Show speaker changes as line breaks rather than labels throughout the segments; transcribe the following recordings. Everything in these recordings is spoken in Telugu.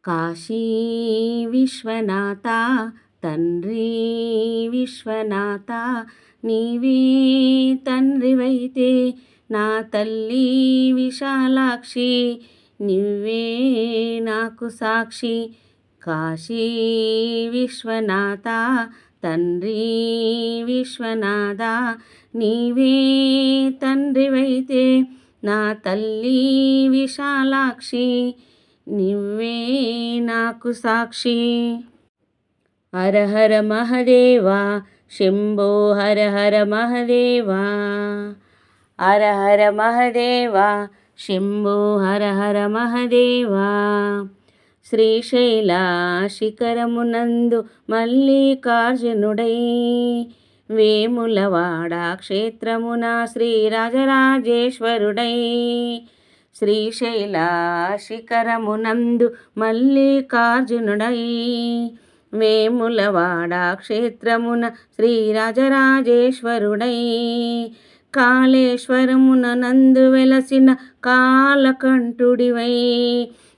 కాశీ విశ్వనాథ తండ్రి విశ్వనాథ, నీవే తండ్రివైతే నా తల్లి విశాలాక్షి, నువ్వే నాకు సాక్షి. కాశీ విశ్వనాథ తండ్రి విశ్వనాథ, నీవే తండ్రివైతే నా తల్లి విశాలాక్షి, నువ్వే నాకు సాక్షి. హర హర మహదేవా శంభో హర హర మహదేవా, హర హర మహదేవా శంభో హర హర మహదేవా. శ్రీశైల శిఖరమునందు మల్లికార్జునుడై, వేములవాడ క్షేత్రమున శ్రీరాజరాజేశ్వరుడై. శ్రీశైల శిఖరమునందు మల్లికార్జునుడై, వేములవాడ క్షేత్రమున శ్రీరాజరాజేశ్వరుడై. కాళేశ్వరమున నందు వెలసిన కాలకంఠుడివై,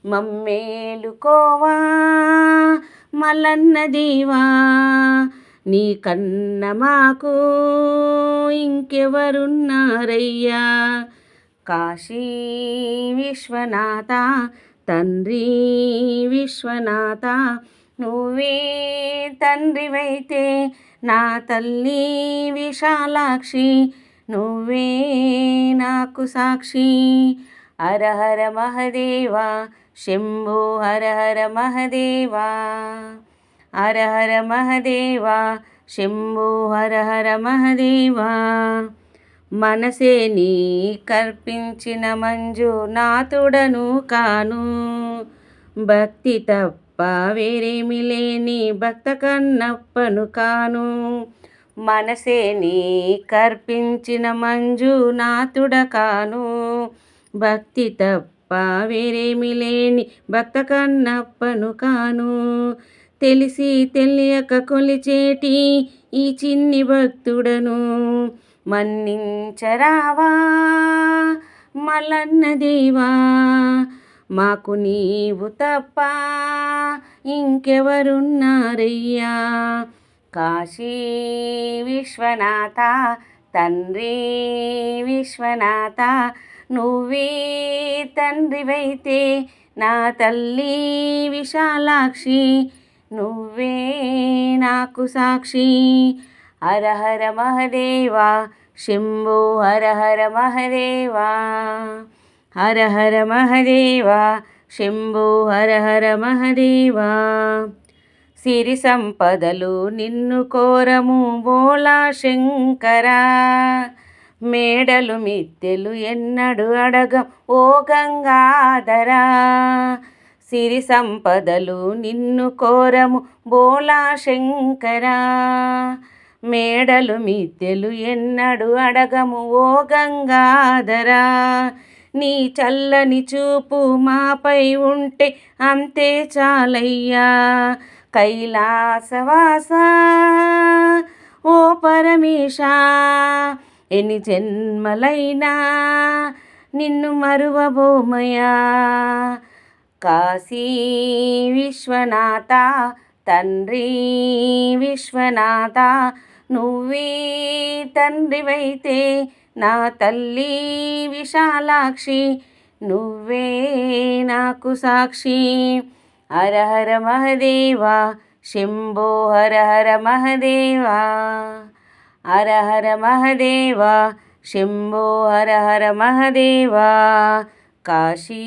మమ్మేలుకోవా మల్లన్న దేవా, నీ కన్న మాకు ఇంకెవరున్నారయ్యా. కాశీ విశ్వనాథ తండ్రి విశ్వనాథ, నువ్వే తండ్రివైతే నా తల్లి విశాలాక్షి, నువ్వే నాకు సాక్షి. హర హర మహదేవా శంభో హర హర మహదేవా, హర హర మహదేవా శంభో హర హర మహదేవా. మనసే నీ కర్పించిన మంజునాథుడను కాను, భక్తి తప్ప వేరేమి లేని భక్త కన్నప్పను కాను. మనసే నీ కర్పించిన మంజునాథుడ కాను, భక్తి తప్ప వేరేమి లేని భక్త కన్నప్పను కాను. తెలిసి తెలియక కొలిచేటి ఈ చిన్ని భక్తుడను, మన్నించరావా మల్లన్న దేవా, మాకు నీవు తప్ప ఇంకెవరున్నారయ్యా. కాశీ విశ్వనాథ తండ్రి విశ్వనాథ, నువ్వే తండ్రివైతే నా తల్లి విశాలాక్షి, నువ్వే నాకు సాక్షి. హర హర మహదేవా శంభో హర హర మహదేవా, హర హర మహదేవా శంభో హర హర మహదేవా. సిరి సంపదలు నిన్ను కోరము బోలా శంకరా, మేడలు మిద్దెలు ఎన్నడు అడగం ఓ గంగాధరా. సిరి సంపదలు నిన్ను కోరము బోలా శంకరా, మేడలు మిద్దెలు ఎన్నడు అడగము ఓ గంగాధరా. నీ చల్లని చూపు మాపై ఉంటే అంతే చాలయ్యా. కైలాసవాస ఓ పరమేశా, ఎన్ని జన్మలైనా నిన్ను మరువబోమయా. కాశీ విశ్వనాథ తండ్రి విశ్వనాథ, నువ్వే తండ్రివైతే నా తల్లి విశాలాక్షి, నువ్వే నాకు సాక్షి. హర హర మహదేవా శంభో హర హర మహదేవా, హర హర మహదేవా శంభో హర హర మహదేవా. కాశీ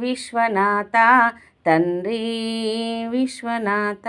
విశ్వనాథ తండ్రి విశ్వనాథ.